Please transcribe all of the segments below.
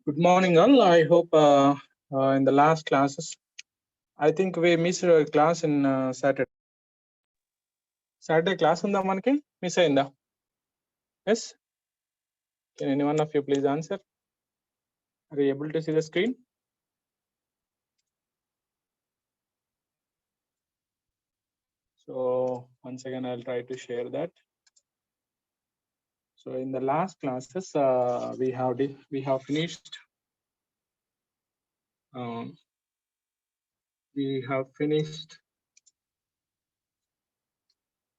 Good morning, all. I hope in the last classes, I think we missed a class in Saturday. Saturday class unda manaki miss ayinda? Yes. Can anyone of you please answer? Are you able to see the screen? So once again, I'll try to share that. So in the last classes, we have finished. We have finished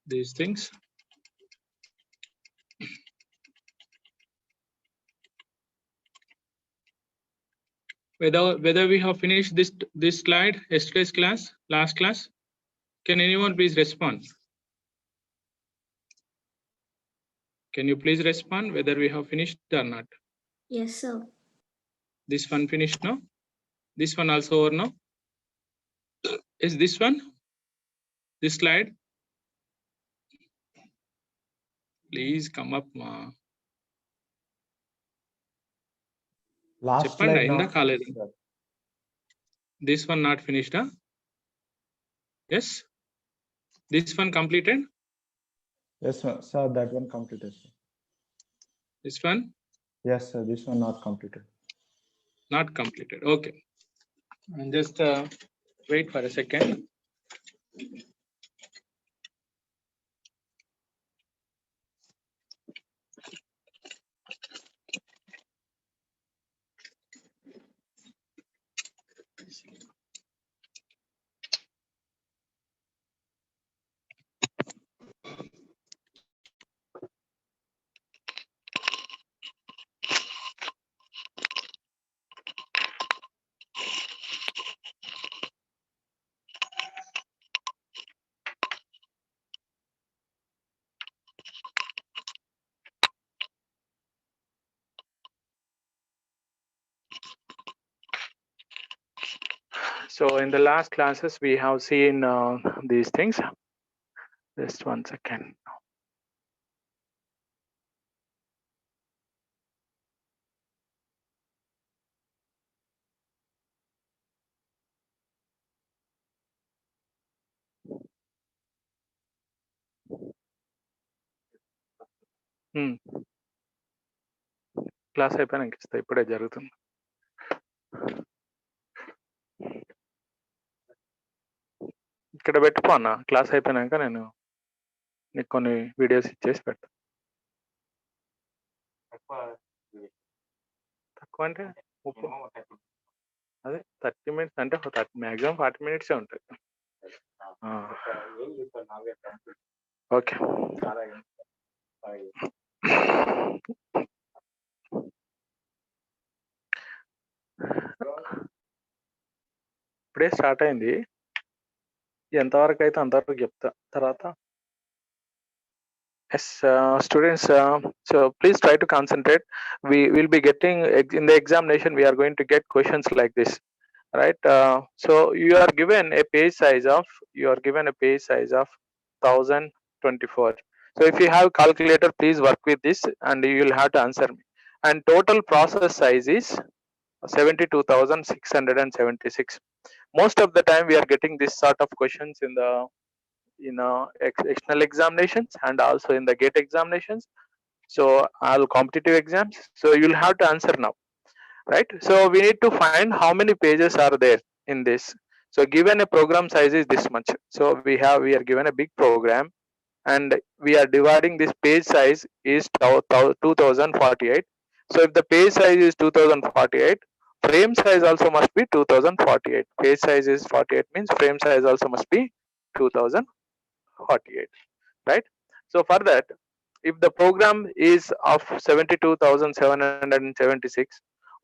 these things. Whether we have finished this slide, yesterday's class, last class. Can anyone please respond? Can you please respond whether we have finished or not? Yes, sir. This one finished now? This one also over now? Is this one? This slide? Please come up. Last Cheppandi, slide ainda not kaledu. finished, sir. This one not finished, huh? Yes. This one completed. Yes, sir, that one completed, sir. This one Yes, sir, this one not completed. not completed. Okay. And just wait for a second. So in the last classes, we have seen these things. Just one second. Class అయిపోయినాక ఇస్తా, ఇప్పుడే జరుగుతుంది. ఇక్కడ పెట్టుకో అన్న, class అయిపోయినాక నేను నీకు కొన్ని వీడియోస్ ఇచ్చేసి పెట్టు. ఎక్కువ అంటే 30 minutes అంటే మ్యాక్సిమం 40 minutes ఉంటుంది. ఓకే, ఇప్పుడే స్టార్ట్ అయింది. ఎంతవరకు అయితే అంతవరకు చెప్తా తర్వాత. Yes, students, so please try to concentrate. We will be getting in the examination, we are going to get questions like this, right? So you are given a page size of 1024. So if you have calculator, please work with this and you will have to answer me. And total process size is 72,676. Most of the time we are getting this sort of questions in the external examinations and also in the GATE examinations, so all competitive exams. So you'll have to answer now, right? So we need to find how many pages are there in this. So given a program size is this much, so we are given a big program and we are dividing this page size is 2048. So if the page size is 2048, frame size also must be 2048. Page size is 48 means frame size also must be 2048, right? So for that, if the program is of 72,776,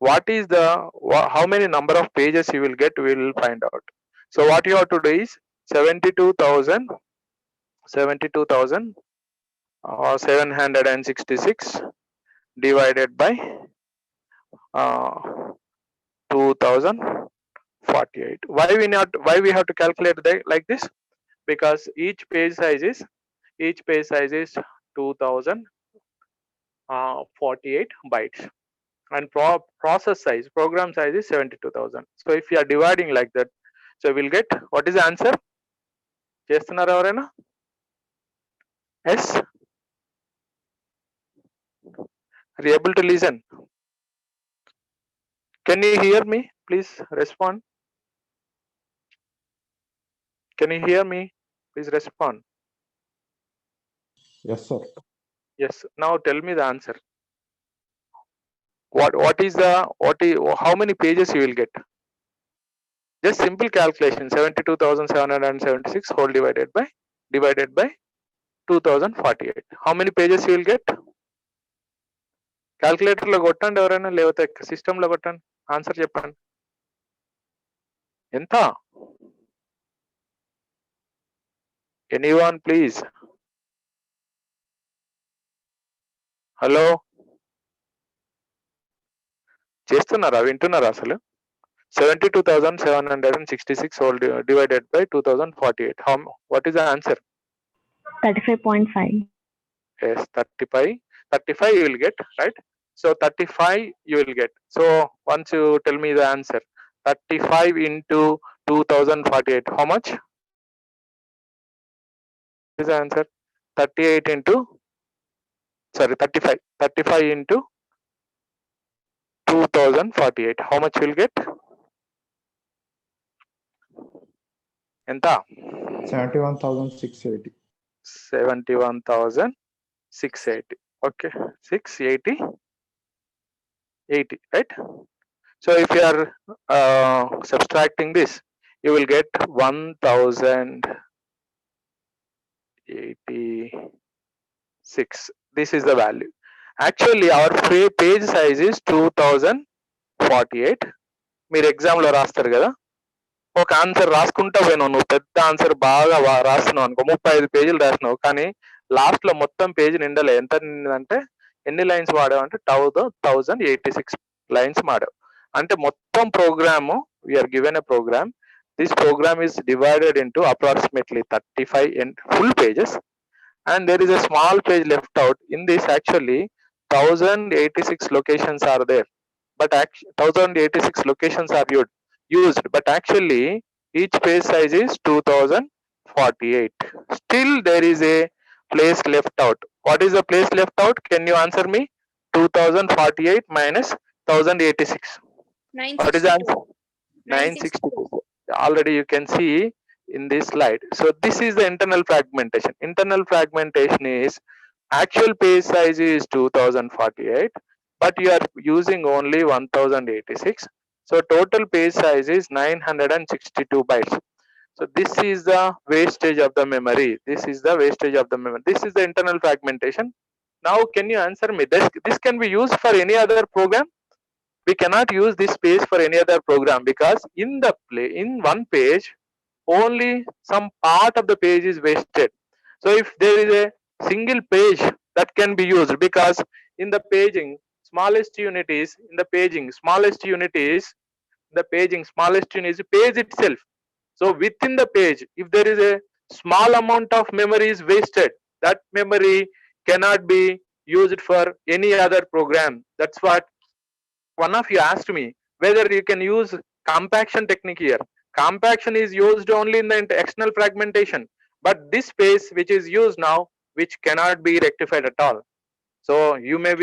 what is the how many number of pages you will get, we will find out. So what you have to do is 72,766 divided by 2048. Why we have to calculate like this? Because each page size is 2048 bytes and process size, program size is 72,000. So if you are dividing like that, so we'll get, what is the answer? చేస్తున్నారు ఎవరైనా? Yes, are you able to listen? Can you hear me? Please respond. Can you hear me? Please respond. Yes, sir. Yes, now tell me the answer. How many pages you will get? Just simple calculation, 72,776 whole divided by 2048. How many pages you will get? Calculator లో కొట్టండి ఎవరైనా, లేకపోతే system లో కొట్టండి, answer చెప్పండి. ఎంత? Anyone please? Hello, చేస్తున్నారా? వింటున్నారా అసలు? 72,766 whole divided by 2048. What is the answer? 35.5. Yes, 35 you will get, right? So 35 you will get. So once you tell me the answer, 35 into 2048, how much is the answer? 35 into 2048, how much you will get? ఎంత? 71,680. 71,680. Okay, 680, right? So if you are subtracting this, you will get 1,086. This is the value. Actually our page size is 2048. మీరు exam లో రాస్తారు కదా, ఒక answer రాసుకుంటా పోయినావు, నువ్వు పెద్ద ఆన్సర్ బాగా రాస్తున్నావు అనుకో, 35 పేజీలు రాసినావు, కానీ లాస్ట్ లో మొత్తం పేజీ నిండలే. ఎంత నిండిందంటే, ఎన్ని లైన్స్ వాడావు అంటే 1086 లైన్స్ వాడావు. అంటే మొత్తం program, we are given a program, this program is divided into approximately 35 full pages and there is a small page left out. In this actually 1086 locations are there, but 1086 locations are used, but actually each page size is 2048. Still there is a place left out. What is the place left out? Can you answer me? 2048 minus 1086. What is the answer? 962. Already you can see in this slide. So this is the internal fragmentation. Internal fragmentation is actual page size is 2048, but you are using only 1086. So total page size is 962 bytes. So this is the wastage of the memory. This is the wastage of the memory. This is the internal fragmentation. Now can you answer me? This can be used for any other program? We cannot use this page for any other program, because in one page only some part of the page is wasted. So if there is a single page that can be used, because in the paging smallest unit is smallest unit is page itself. So within the page, if there is a small amount of memory is wasted, that memory cannot be used for any other program. That's what one of you asked me, whether you can use compaction technique here. Compaction is used only in the external fragmentation, but this space which is used now, which cannot be rectified at all. So you may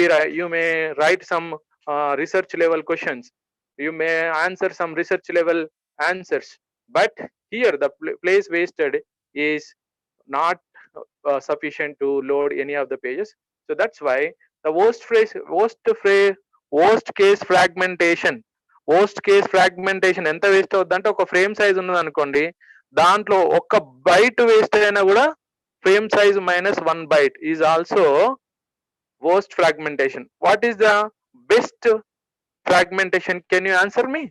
write some research level questions, you may answer some research level answers, but here the place wasted is not sufficient to load any of the pages. So that's why the worst case fragmentation ఎంత waste అవుతుందంటే, ఒక frame size ఉన్నది అనుకోండి, దాంట్లో ఒక్క byte waste అయినా కూడా frame size minus 1 byte is also worst fragmentation. What is the best fragmentation? Can you answer me?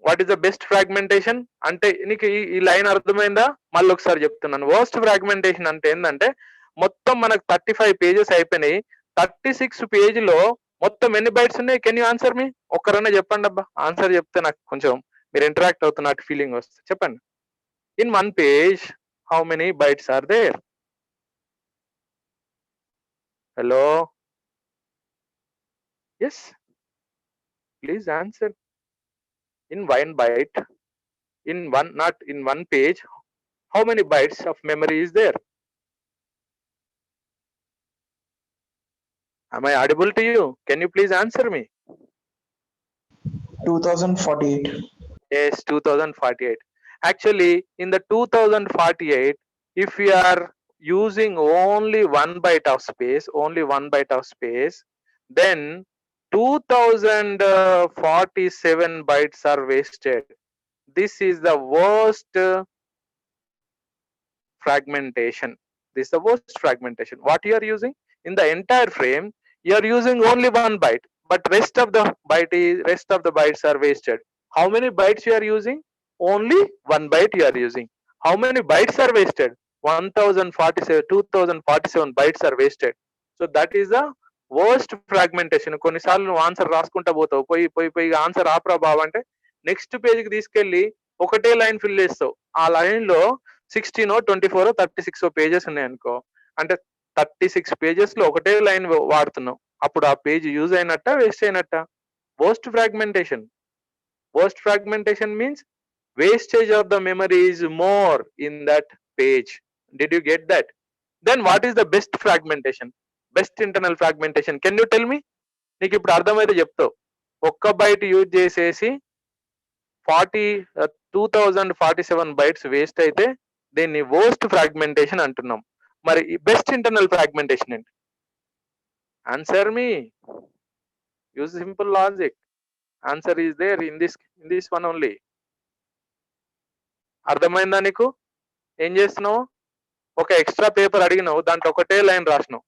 What is the best fragmentation? అంటే నీకు ఈ లైన్ అర్థమైందా? మళ్ళీ ఒకసారి చెప్తున్నాను. వర్స్ట్ ఫ్రాగ్మెంటేషన్ అంటే ఏంటంటే, మొత్తం మనకు 35 పేజెస్ అయిపోయినాయి, 36 పేజీలో మొత్తం ఎన్ని బైట్స్ ఉన్నాయి? కెన్ యూ ఆన్సర్ మీ? ఒక్కరన్నా చెప్పండి అబ్బా. ఆన్సర్ చెప్తే నాకు కొంచెం మీరు ఇంటరాక్ట్ అవుతున్నట్టు ఫీలింగ్ వస్తుంది. చెప్పండి. In one page how many bytes are there? Hello, yes, please answer. In one byte, not in one page, how many bytes of memory is there? Am I audible to you? Can you please answer me? 2048. Yes, 2048. Actually, in the 2048, if we are using only 1 byte of space, then 2047 bytes are wasted. This is the worst fragmentation. What you are using in the entire frame, you are using only 1 byte, but rest of the bytes are wasted. How many bytes you are using? Only 1 byte you are using. How many bytes are wasted? 2047 bytes are wasted. So that is the worst fragmentation. కొన్నిసార్లు నువ్వు answer రాసుకుంటా పోతావు, పోయి answer ఆపరా బాబు అంటే next పేజ్కి తీసుకెళ్లి ఒకటే line fill చేస్తావు. ఆ లైన్ లో 16 24 36 పేజెస్ ఉన్నాయి అనుకో, అంటే 36 పేజెస్ లో ఒకటే లైన్ వాడుతున్నావు. అప్పుడు ఆ పేజ్ యూజ్ అయినట్ట, వేస్ట్ అయినట్ట? Worst fragmentation means wastage of the memory is more in that page. Did you get that? Then what is the best fragmentation? Best internal fragmentation. Can you tell me? నీకు ఇప్పుడు అర్థమైతే చెప్తావు. ఒక్క byte use చేసేసి 2047 bytes waste అయితే దీన్ని worst fragmentation అంటున్నాం. మరి బెస్ట్ ఇంటర్నల్ ఫ్రాగ్మెంటేషన్ ఏంటి? Answer me. Use simple logic. Answer is there in this one only. అర్థమైందా నీకు? ఏం చేస్తున్నావు? ఒక ఎక్స్ట్రా పేపర్ అడిగినావు, దాంట్లో ఒకటే లైన్ రాసినావు,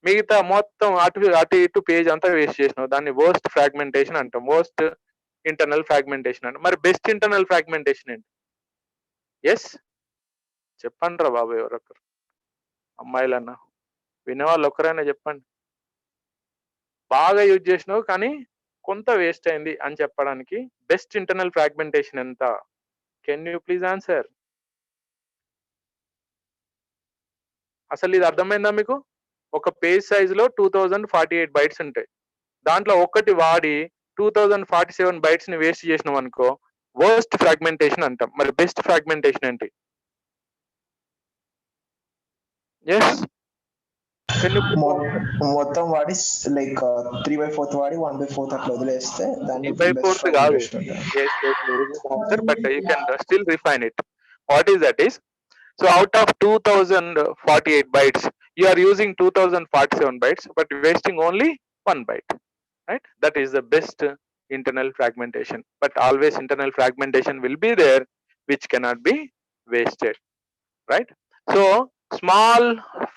మిగతా మొత్తం అటు ఇటు పేజ్ అంతా వేస్ట్ చేసినావు. దాన్ని వర్స్ట్ ఫ్రాగ్మెంటేషన్ అంటాం, వర్స్ట్ ఇంటర్నల్ ఫ్రాగ్మెంటేషన్ అంటాం. మరి బెస్ట్ ఇంటర్నల్ ఫ్రాగ్మెంటేషన్ ఏంటి? ఎస్, చెప్పండి రా బాబు, ఎవరొకరు అమ్మాయిలన్నా వినేవాళ్ళు ఒకరైనా చెప్పండి. బాగా యూజ్ చేసినావు కానీ కొంత వేస్ట్ అయింది అని చెప్పడానికి బెస్ట్ ఇంటర్నల్ ఫ్రాగ్మెంటేషన్ ఎంత? Can you please answer? అసలు ఇది అర్థమైందా మీకు? ఒక పేజ్ సైజ్ లో 2048 బైట్స్ ఉంటాయి, దాంట్లో ఒక్కటి వాడి 2047 బైట్స్ ని వేస్ట్ చేసినాం అనుకో, వర్స్ట్ ఫ్రాగ్మెంటేషన్ అంటాం. మరి బెస్ట్ ఫ్రాగ్మెంటేషన్ ఏంటి? ఎస్, మొత్తం వాడి లైక్ 3/4 వాడి 1/4 అట్లా వదిలేస్తే దాన్ని 3/4 కాదు. But you can still refine it. What is that is? So out of 2048 bytes, you are using 2047 bytes, but wasting only 1 byte, right? That is the best internal fragmentation, but always internal fragmentation will be there, which cannot be wasted, right? So small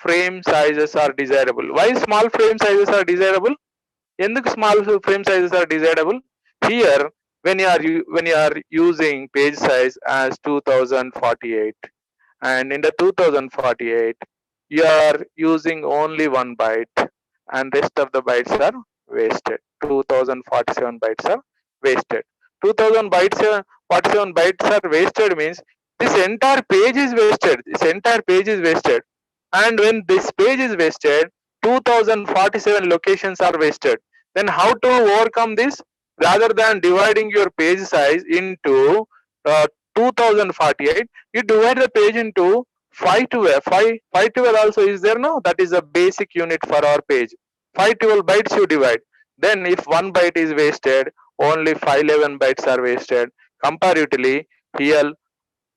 frame sizes are desirable. Why small frame sizes are desirable? ఎందుకు small frame sizes are desirable? Here, when you are using page size as 2048, and in the 2048 you are using only 1 byte and rest of the bytes are wasted. 2047 bytes are wasted. 2047 bytes are wasted means this entire page is wasted. This entire page is wasted. And when this page is wasted, 2047 locations are wasted. Then how to overcome this? Rather than dividing your page size into 2048, you divide the page into 512. 512 also is there now. That is a basic unit for our page. 512 bytes you divide. Then if 1 byte is wasted, only 511 bytes are wasted. Comparatively, here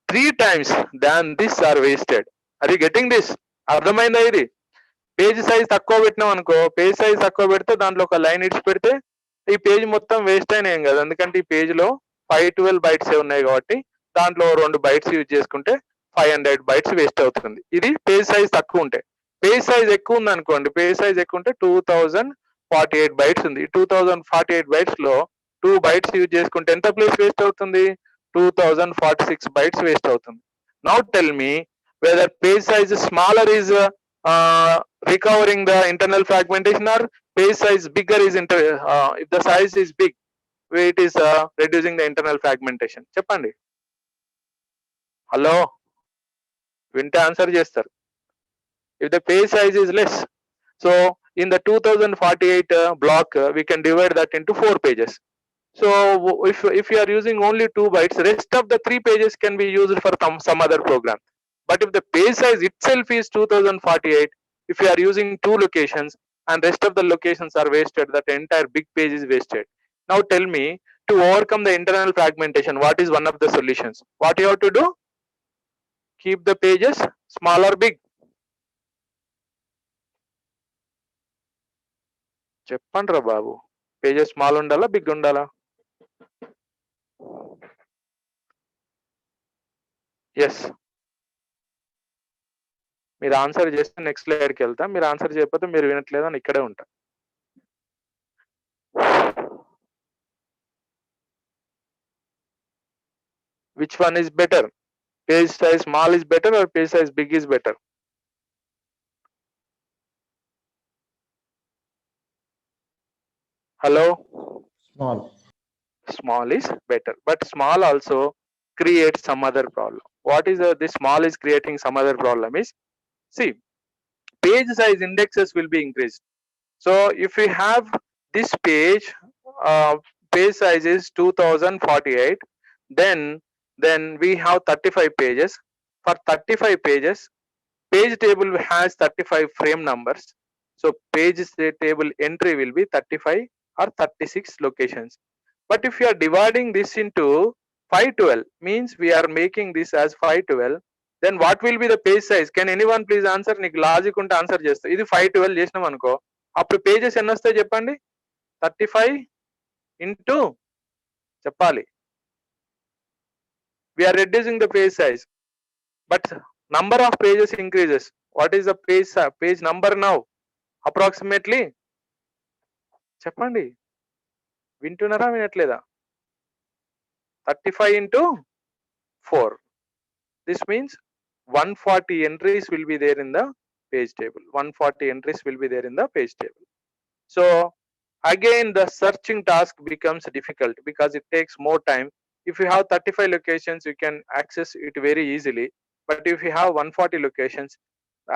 3 times than this are wasted. Are you getting this? అర్థమైందా ఇది? Page size తక్కువ పెట్టినాం అనుకో, page size తక్కువ పెడితే దాంట్లో ఒక line ఇడిచి పెడితే ఈ పేజ్ మొత్తం వేస్ట్ అయినా ఏం కాదు. ఎందుకంటే ఈ పేజ్ లో 512 bytes ఉన్నాయి కాబట్టి దాంట్లో 2 bytes యూజ్ చేసుకుంటే 500 bytes వేస్ట్ అవుతుంది. ఇది పేజ్ సైజ్ తక్కువ ఉంటే. పేజ్ సైజ్ ఎక్కువ ఉంది అనుకోండి, పేజ్ సైజ్ ఎక్కువ ఉంటే 2048 bytes ఉంది. 2048 bytes లో 2 bytes యూజ్ చేసుకుంటే ఎంత ప్లేస్ వేస్ట్ అవుతుంది? 2046 bytes వేస్ట్ అవుతుంది. Now tell me whether page size is smaller is recovering the internal fragmentation, or page size bigger is if the size is big, it is reducing the internal fragmentation. చెప్పండి. Hello, వింటే answer చేస్తారు. If the page size is less, so in the 2048 block we can divide that into 4 pages. So if you are using only 2 bytes, rest of the 3 pages can be used for some other program. But if the page size itself is 2048, if you are using 2 locations and rest of the locations are wasted, that entire big page is wasted. Now tell me, to overcome the internal fragmentation, what is one of the solutions? What you have to do? Keep the pages small or big? చెప్పండి రా బాబు, pages small ఉండాలా big ఉండాలా? Yes, మీరు answer చేస్తే next స్లైడ్కి వెళ్తా. మీరు answer చేయకపోతే మీరు వినట్లేదు అని ఇక్కడే ఉంటా. Which one is better? Page size small is better or page size big is better? Hello? Small. Small is better, but small also creates some other problem. What is this small is creating some other problem is, see, page size indexes will be increased. So if we have this page, page size is 2048, then we have 35 pages. For 35 pages, page table has 35 frame numbers. So page table entry will be 35 or 36 locations. But if you are dividing this into 512, means we are making this as 512, then what will be the page size? Can anyone please answer? నీకు logic ఉంటే answer చేస్తా. ఇది 512 చేసినాం అనుకో, అప్పుడు pages ఎన్ని వస్తాయి చెప్పండి? 35 into చెప్పాలి. We are reducing the page size, but number of pages increases. What is the page number now? Approximately చెప్పండి, వింటున్నారా వినట్లేదా? 35 into 4. This means 140 entries will be there in the page table. 140 entries will be there in the page table. So again the searching task becomes difficult because it takes more time. If you have 35 locations, you can access it very easily. But if you have 140 locations,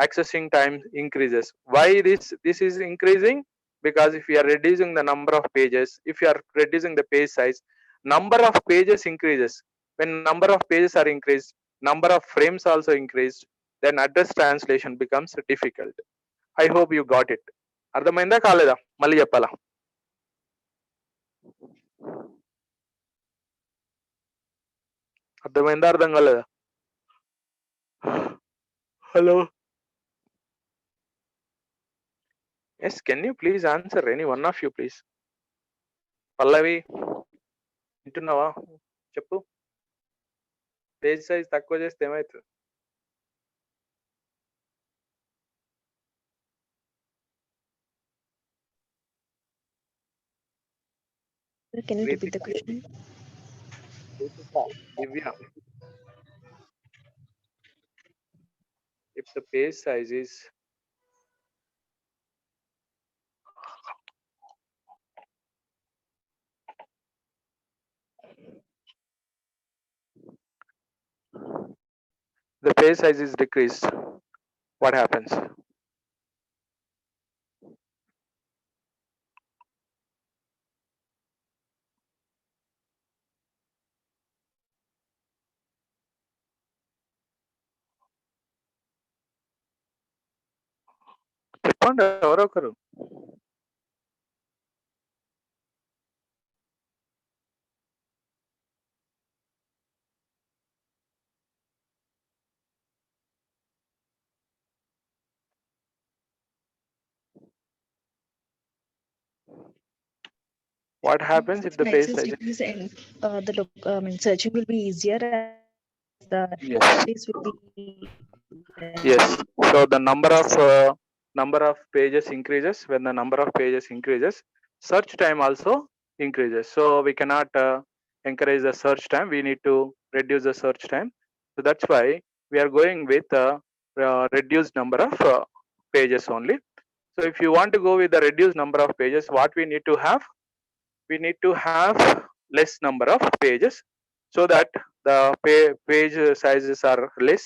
accessing time increases. Why this is increasing? Because if you are reducing the number of pages, if you are reducing the page size, number of pages increases. When number of pages are increased, number of frames also increased, then address translation becomes difficult. I hope you got it. అర్థమైందా కాలేదా? మళ్ళీ చెప్పాలా? అర్థమైందా అర్థం కాలేదా? Hello, Yes, can you please answer? Any one of you, please. Pallavi, వింటున్నావా? చెప్పు. Page size తక్కువ చేస్తే ఏమవుతుంది? Can you repeat the question? Divya, if the page size is decreased, what happens? చెప్పండి ఎవరో ఒకరు. What happens if the page size decrease and searching will be easier as the Yes. space will be Yes. So the number of pages increases. When the number of pages increases, search time also increases. So we cannot encourage the search time. We need to reduce the search time. So that's why we are going with reduced number of pages only. So if you want to go with the reduced number of pages, what we need to have? We need to have less number of pages so that the page sizes are less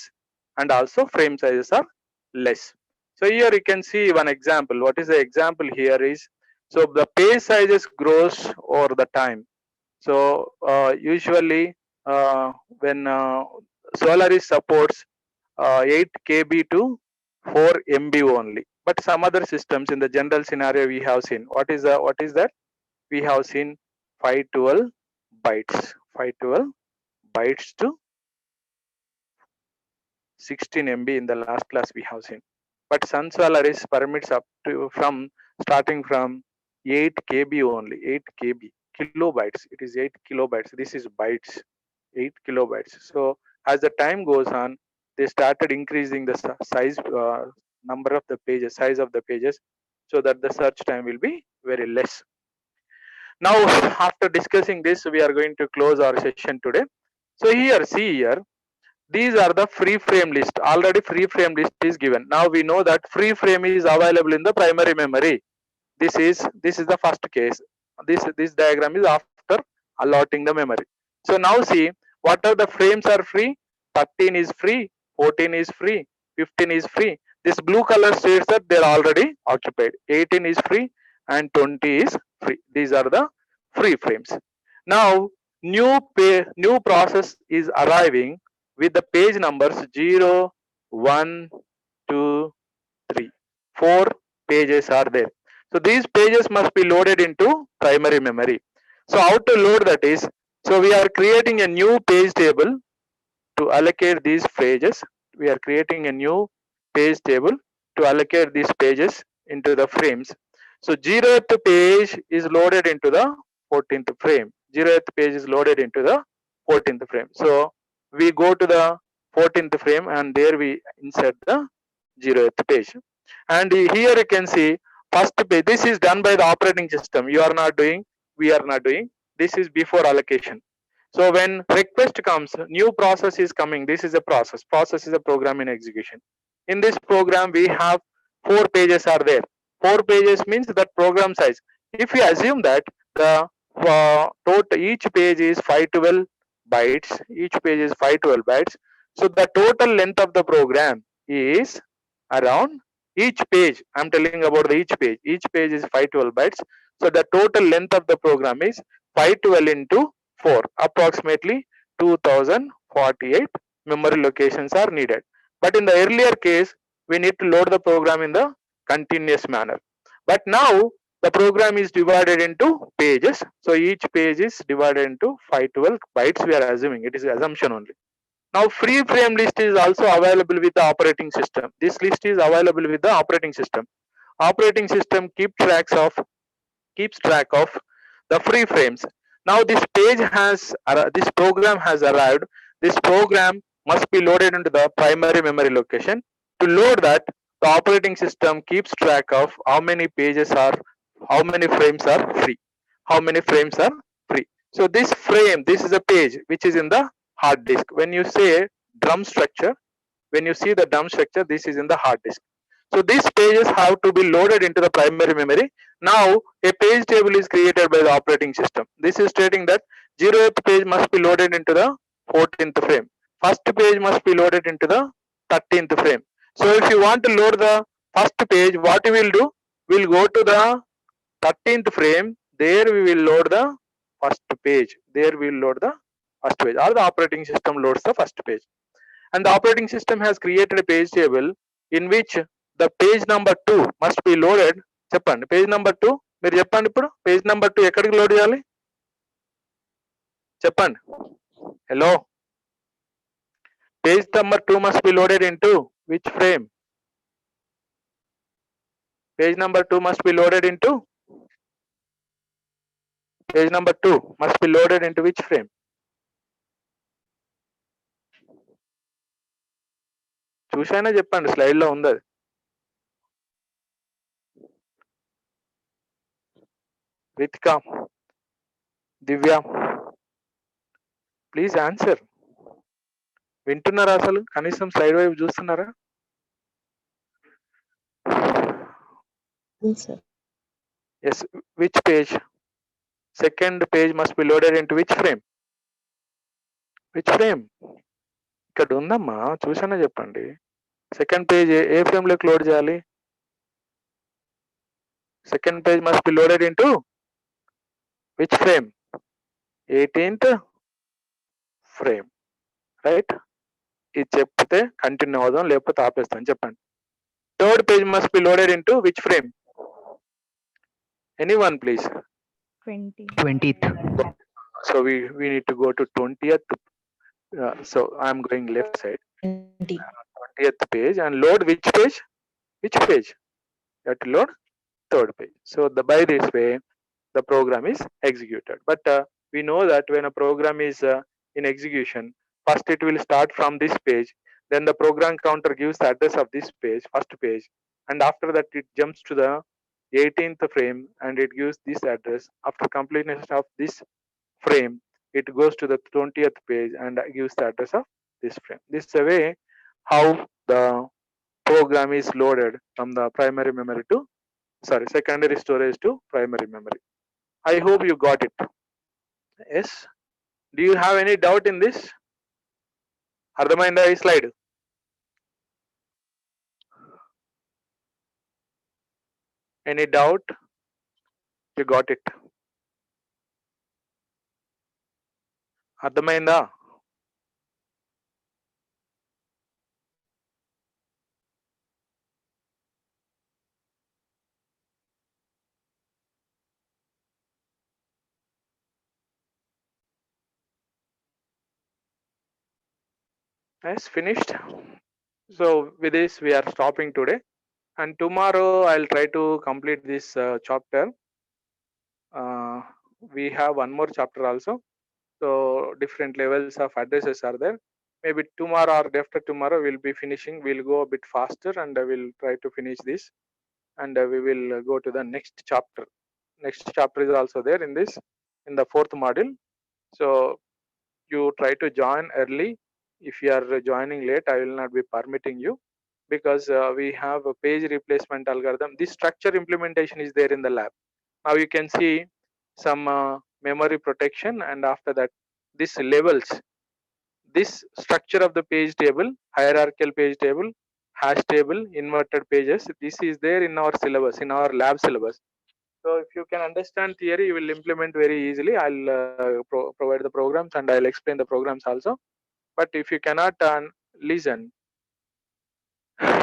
and also frame sizes are less. So here you can see one example. What is the example here is, so the page sizes grows over the time. So usually when Solaris supports 8 KB to 4 MB only, but some other systems in the general scenario we have seen, what is that? We have seen 512 512 bytes to 16 MB in the last class we have seen. But Sun Solaris permits up to starting from 8 KB only, 8 KB, kilobytes. It is 8 kilobytes. This is bytes, 8 kilobytes. So as the time goes on, they started increasing the size, number of the pages, size of the pages, so that the search time will be very less. Now, after discussing this, we are going to close our session today. So here, see here, these are the free frame list. Already free frame list is given. Now we know that free frame is available in the primary memory. This is the first case. This diagram is after allotting the memory. So now see, what are the frames are free? 13 is free, 14 is free, 15 is free. This blue color states that they are already occupied. 18 is free and 20 is free. These are the free frames. Now new process is arriving with the page numbers 0, 1, 2, 3. 4 pages are there. So these pages must be loaded into primary memory. So how to load that is, so we are creating a new page table to allocate these pages. We are creating a new page table to allocate these pages into the frames. So 0th page is loaded into the 14th frame. 0th page is loaded into the 14th frame. So we go to the 14th frame and there we insert the 0th page. And here you can see first page. This is done by the operating system. You are not doing, we are not doing. This is before allocation. So when request comes, new process is coming. This is a process. Process is a program in execution. In this program, we have 4 pages are there. 4 pages means that program size. If we assume that the total each page is 512 bytes, each page is 512 bytes. So the total length of the program is around each page. I'm telling about the each page. Each page is 512 bytes. So the total length of the program is 512 into 4, approximately 2048 memory locations are needed. But in the earlier case, we need to load the program in the continuous manner. But now the program is divided into pages. So each page is divided into 512 bytes. We are assuming, it is assumption only. Now free frame list is also available with the operating system. This list is available with the operating system. operating system keeps track of the free frames. Now this this program has arrived. This program must be loaded into the primary memory location. To load that, the operating system keeps track of how many frames are free. How many frames are free. So this this is a page which is in the hard disk. When you say drum structure, when you see the drum structure, this is in the hard disk. So these pages have to be loaded into the primary memory. Now a page table is created by the operating system. This is stating that 0th page must be loaded into the 14th frame. First page must be loaded into the 13th frame. So if you want to load the first page, what we will do? We'll go to the 13th frame. There we will load the first page. There we will load the first page, or the operating system loads the first page. And the operating system has created a page table in which the page number 2 must be loaded. చెప్పండి page number 2 మీరు చెప్పండి. ఇప్పుడు page number 2 ఎక్కడికి load చేయాలి చెప్పండి. Hello, page number 2 must be loaded into which frame? Page number 2 must be loaded into page number 2 must be loaded into which frame? చూసైనా చెప్పండి, slide లో ఉంది అది. రితిక, దివ్య, ప్లీజ్ ఆన్సర్. వింటున్నారా? అసలు కనీసం స్లైడ్ వైపు చూస్తున్నారా? Yes, which page? Second page must be loaded into which frame? Which frame? ఇక్కడ ఉందమ్మా, చూసానా చెప్పండి. సెకండ్ పేజ్ ఏ ఫ్రేమ్ లోకి లోడ్ చేయాలి? Second page must be loaded into which frame? 18th frame, right? ఇది చెప్తే కంటిన్యూ అవుదాం, లేకపోతే ఆపేస్తాను. చెప్పండి. Third page must be loaded into which frame? Anyone please. 20th. So we need to go to 20th. So I'm going left side. 20th page and load which page? Which page? You have to load third page. So by this way the program is executed. But we know that when a program is in execution, first it will start from this page, then the program counter gives the address of this page, first page, and after that it jumps to the 18th frame and it gives this address. After completion of this frame, it goes to the 20th page and gives the address of this frame. This is the way how the program is loaded from the primary memory to secondary storage to primary memory. I hope you got it. Yes, do you have any doubt in this? అర్థమైందా ఈ slide? Any doubt? You got it? అర్థమైందా? Yes, finished. So with this we are stopping today, and tomorrow I'll try to complete this chapter. We have one more chapter also, so different levels of addresses are there. Maybe tomorrow or after tomorrow we'll be finishing. We'll go a bit faster and we'll try to finish this, and we will go to the next chapter. Next chapter is also there in this, in the 4th module. So you try to join early. If you are joining late, I will not be permitting you, because we have a page replacement algorithm. This structure implementation is there in the lab. Now you can see some memory protection, and after that this levels, this structure of the page table, hierarchical page table, hash table, inverted pages, this is there in our syllabus, in our lab syllabus. So if you can understand theory, you will implement very easily. I'll provide the programs and I'll explain the programs also. But if you cannot listen,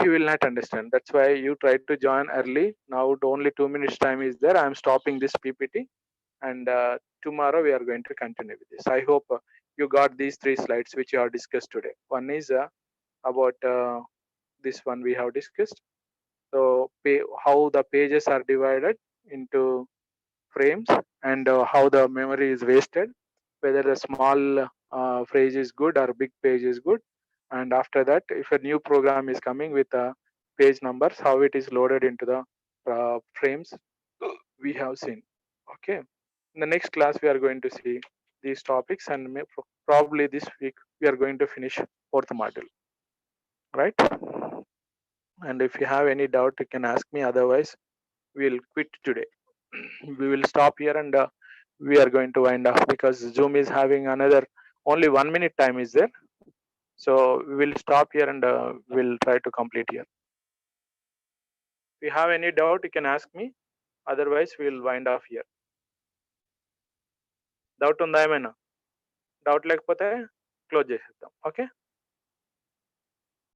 you will not understand. That's why you try to join early. Now only 2 minutes time is there. I am stopping this PPT, and tomorrow we are going to continue with this. I hope you got these 3 slides which you have discussed today. One is about this one we have discussed. So how the pages are divided into frames, and how the memory is wasted, whether the small phrase is good or big page is good. And after that, if a new program is coming with page numbers, how it is loaded into the frames we have seen. Okay, in the next class we are going to see these topics, and probably this week we are going to finish fourth module, right? And if you have any doubt, you can ask me. Otherwise, we'll quit today. We will stop here, and we are going to wind up because Zoom is having another only 1 minute time is there. So we will stop here, and we'll try to complete here. If you have any doubt, you can ask me. Otherwise, we'll wind off here. Doubt ఉందా ఏమైనా? Doubt లేకపోతే close చేసేద్దాం. Okay.